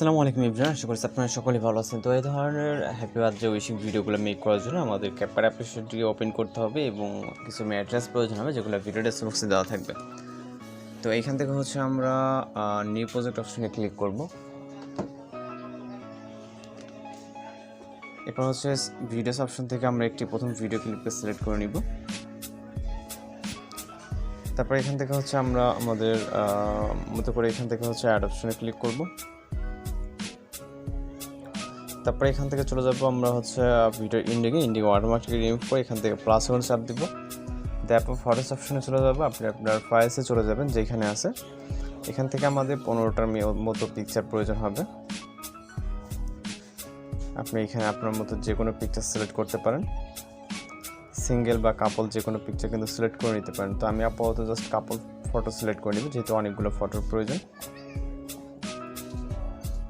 আসসালামু আলাইকুম এভরিওয়ান, আশা করি আপনারা সকলেই ভালো আছেন। তো এই ধরনের হ্যাপি বার্থডে উইশিং ভিডিওগুলো মেক করার জন্য আমাদের ক্যাপকাট অ্যাপ্লিকেশনটি ওপেন করতে হবে এবং কিছু ম্যাট্রেস প্রয়োজন হবে, যেগুলো ভিডিও ডেসক্রিপশনে দেওয়া থাকবে। তো এইখান থেকে আমরা নিউ প্রজেক্ট অপশনে ক্লিক করব। এরপর ভিডিওস অপশন থেকে আমরা একটি প্রথম ভিডিও ক্লিপকে সিলেক্ট করে নিব। তারপর এখান থেকে আমরা আমাদের মতো করে এখান থেকে অ্যাড অপশনে ক্লিক করব। তারপরে এখান থেকে চলে যাব আমরা ভিডিও ইন্ডিকে অটোমেটিক রিমুভ করে এখান থেকে প্লাস ওয়ান চাপ দিব। তারপর ফটোস অপশনে চলে যাব, আপনি আপনার ফাইলসে চলে যাবেন যেখানে আছে। এখান থেকে আমাদের 15টার মতো পিকচার প্রয়োজন হবে। আপনি এখানে আপনার মতো যে কোনো পিকচার সিলেক্ট করতে পারেন, সিঙ্গেল বা কাপল যে কোনো পিকচার কিন্তু সিলেক্ট করে নিতে পারেন। তো আমি আপাতত জাস্ট কাপল ফটো সিলেক্ট করে নিব, যেহেতু অনেকগুলো ফটোর প্রয়োজন।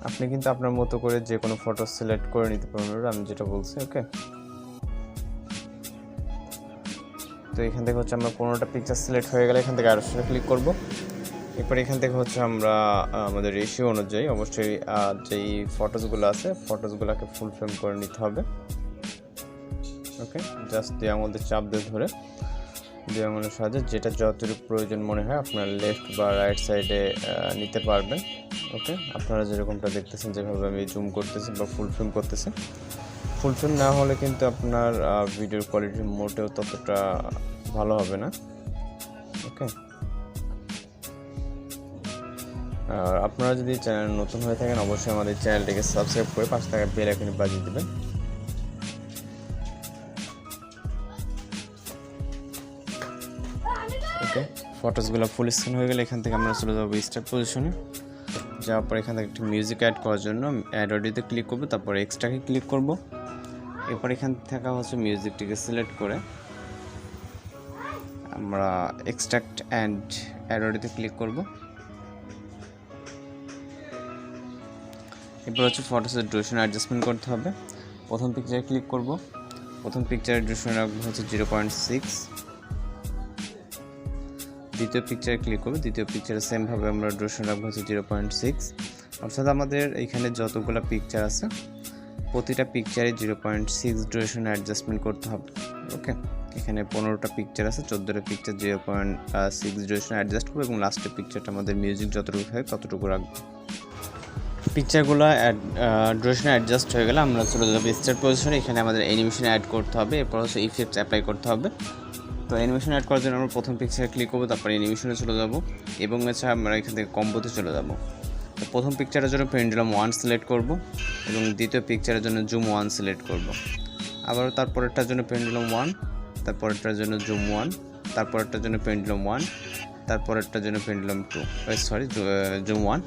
আপনি কিন্তু আপনার মতো করে যে কোনো ফটো সিলেক্ট করে নিতে পারেন, আমি যেটা বলছি। ওকে, তো এখান থেকে আমরা 15টা পিকচার সিলেক্ট হয়ে গেলে এখান থেকে অ্যাড অপশনে ক্লিক করব। এরপর এখান থেকে আমরা আমাদের রেশিও অনুযায়ী অবশ্যই যেই ফটোসগুলো আছে ফটোসগুলোকে ফুল ফ্রেম করে নিতে হবে। ওকে, জাস্ট দিয়ে আঙুলের চাপ দিয়ে ধরে দিয়ে আঙুলের সাহায্যে যেটা যতটুকু প্রয়োজন মনে হয় আপনার লেফট বা রাইট সাইডে নিতে পারবেন। ওকে, আপনারা যেরকমটা দেখতেছেন, যেভাবে আমি জুম করতেছি বা ফুল ফ্রেম করতেছি, ফুল ফ্রেম না হলে কিন্তু আপনার ভিডিওর কোয়ালিটি মোটেও ততটা ভালো হবে না। ওকে, আর আপনারা যদি চ্যানেল নতুন হয়ে থাকেন অবশ্যই আমাদের চ্যানেলটিকে সাবস্ক্রাইব করে পাশে থাকা বেল আইকনে বাজিয়ে দেবেন। ওকে, ফটোসগুলো ফুল স্ক্রিন হয়ে গেলে এখান থেকে আমরা চলে যাবো স্টার্ট পজিশনে। যাওয়ার পর এখান থেকে একটি মিউজিক অ্যাড করার জন্য অ্যাড অডিওতে ক্লিক করব, তারপর এক্সট্রাকে ক্লিক করব। এরপর এখান থেকে মিউজিকটিকে সিলেক্ট করে আমরা এক্সট্রাক্ট অ্যান্ড অ্যাড অডিওতে ক্লিক করব। এরপর ফটোসের ডিউরেশন অ্যাডজাস্টমেন্ট করতে হবে। প্রথম পিকচারে ক্লিক করব, প্রথম পিকচারের ডিউরেশন রাখবো 0.6। দ্বিতীয় পিকচারে ক্লিক করব, দ্বিতীয় পিকচারে সেমভাবে আমরা ডিউরেশন রাখবো 0.6। অর্থাৎ আমাদের এখানে যতগুলো পিকচার আছে প্রতিটা পিকচারে 0.6 ডিউরেশন অ্যাডজাস্টমেন্ট করতে হবে। ওকে, এখানে 15টা পিকচার আছে, 14টা পিকচার 0.6 ডিউরেশন অ্যাডজাস্ট করবো এবং লাস্টের পিকচারটা আমাদের মিউজিক যতটুকু হয় ততটুকু রাখবো। পিকচারগুলো ডিউরেশন অ্যাডজাস্ট হয়ে গেলে আমরা চলে যাবো স্টার্ট পজিশনে। এখানে আমাদের অ্যানিমেশন অ্যাড করতে হবে, এরপর ইফেক্টস অ্যাপ্লাই করতে হবে। তো অ্যানিমেশন অ্যাড করার জন্য আমরা প্রথম পিকচারে ক্লিক করবো, তারপর অ্যানিমেশনে চলে যাব এবং আমরা এখান থেকে কম্বোতে চলে যাব। তো প্রথম পিকচারের জন্য পেন্ডুলাম 1 সিলেক্ট করব এবং দ্বিতীয় পিকচারের জন্য জুম 1 সিলেক্ট করব। আবারও তারপরেরটার জন্য পেন্ডুলাম 1, তারপরেরটার জন্য জুম 1, তারপরেরটার জন্য পেন্ডুলাম 1, তারপরেরটার জন্য পেন্ডুলাম 2, জুম 1।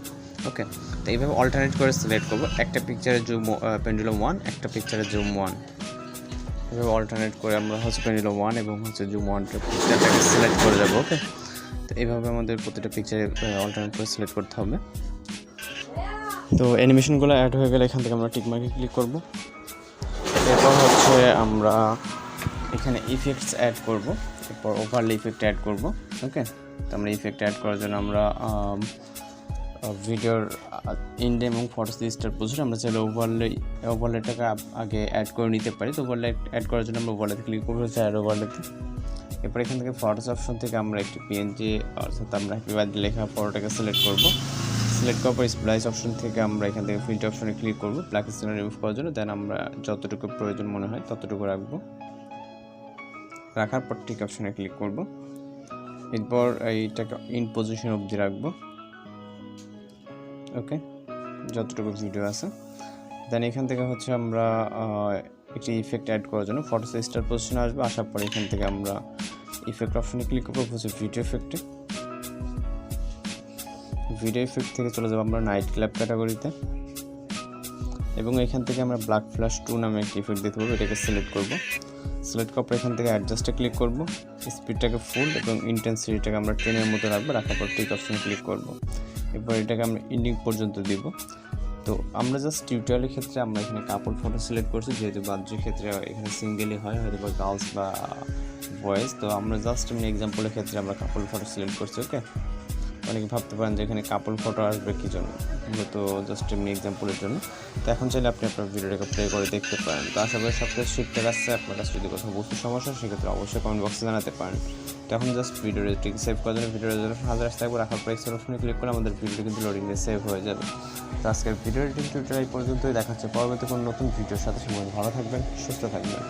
ওকে, তো এইভাবে অল্টারনেট করে সিলেক্ট করব। একটা পিকচারে পেন্ডুলাম 1, একটা পিকচারে জুম 1, এভাবে অল্টারনেট করে আমরা পেন্ডুলাম 1 এবং জুম 1টা পিকচারটাকে সিলেক্ট করে যাব। ওকে, তো এইভাবে আমাদের প্রতিটা পিকচারে অল্টারনেট করে সিলেক্ট করতে হবে। তো অ্যানিমেশনগুলো অ্যাড হয়ে গেলে এখান থেকে আমরা টিকমার্কে ক্লিক করব। এরপর আমরা এখানে ইফেক্টস অ্যাড করব, এরপর ওভারলে ইফেক্ট অ্যাড করব। ওকে, তো আমরা ইফেক্ট অ্যাড করার জন্য আমরা ভিডিওর ইন্ডে এবং ফটোস স্টার্ট পজিশন আমরা চাইলে ওভারলেটাকে আগে অ্যাড করে নিতে পারি। তো ওভারলে অ্যাড করার জন্য আমরা ওভারলেতে ক্লিক করবো, অ্যাড ওভারলেতে। এরপর এখান থেকে ফটোস অপশন থেকে আমরা একটি পিএনজি অর্থাৎ আমরা হ্যাপি বার্থডে লেখা ফটোটাকে সিলেক্ট করব। সিলেক্ট করার পর স্প্লাইস অপশন থেকে আমরা এখান থেকে ফিল্টার অপশনে ক্লিক করব ব্ল্যাক স্ক্রিন রিমুভ করার জন্য। দেন আমরা যতটুকু প্রয়োজন মনে হয় ততটুকু রাখবো। রাখার পর ঠিক অপশনে ক্লিক করব। এরপর এইটাকে ইন পজিশন অবধি রাখবো। ওকে, যতটুকু ভিডিও আছে। দেন এখান থেকে আমরা একটি ইফেক্ট অ্যাড করার জন্য ফটোস স্টার্ট পজিশনে আসবো। আসার পর এখান থেকে আমরা ইফেক্ট অপশনে ক্লিক করবো, ভিডিও ইফেক্টে। ভিডিও ইফেক্ট থেকে চলে যাবো আমরা নাইট ক্লাব ক্যাটাগরিতে এবং এখান থেকে আমরা ব্ল্যাক ফ্ল্যাশ 2 নামে একটি ইফেক্ট দেখতে পাবো, এটাকে সিলেক্ট করব। সিলেক্ট করার পর এখান থেকে অ্যাডজাস্টে ক্লিক করব, স্পিডটাকে ফুল এবং ইন্টেন্সিটিটাকে আমরা 10-এর মতো রাখবো। রাখার পর ঠিক অপশনে ক্লিক করব। এরপর এটাকে আমরা এন্ডিং পর্যন্ত দিব। তো আমরা জাস্ট টিউটোরিয়ালের ক্ষেত্রে আমরা এখানে কাপল ফটো সিলেক্ট করছি, যেহেতু বার্থডের ক্ষেত্রে এখানে সিঙ্গেলই হয়, হয়তো বা গার্লস বা বয়েজ। তো আমরা জাস্ট এক্সাম্পলের ক্ষেত্রে আমরা কাপল ফটো সিলেক্ট করছি। ওকে, অনেকে ভাবতে পারেন যে এখানে কাপল ফটো আসবে কী জন্য, মূলত জাস্ট এমনি এক্সাম্পলের জন্য। তো এখন চাইলে আপনি আপনার ভিডিওটাকে প্লে করে দেখতে পারেন। তো আশা করি সব কিছু ঠিকঠাক আসছে। আপনার কাছে যদি কোথাও বুঝতে সমস্যা সেক্ষেত্রে অবশ্যই কমেন্ট বক্সে জানাতে পারেন। তো এখন জাস্ট ভিডিওটি সেভ করার জন্য ভিডিও হাজার আসতে থাকবে, রাখার পর এক্সেল অপশনে ক্লিক করে আমাদের ভিডিওটি কিন্তু লোডিংয়ে সেভ হয়ে যাবে। তো আজকের ভিডিও এডিটিং টিউটোরিয়াল এই পর্যন্তই। দেখা হচ্ছে পরবর্তী কোনো নতুন ভিডিওর সাথে। সময় ভালো থাকবেন, সুস্থ থাকবেন।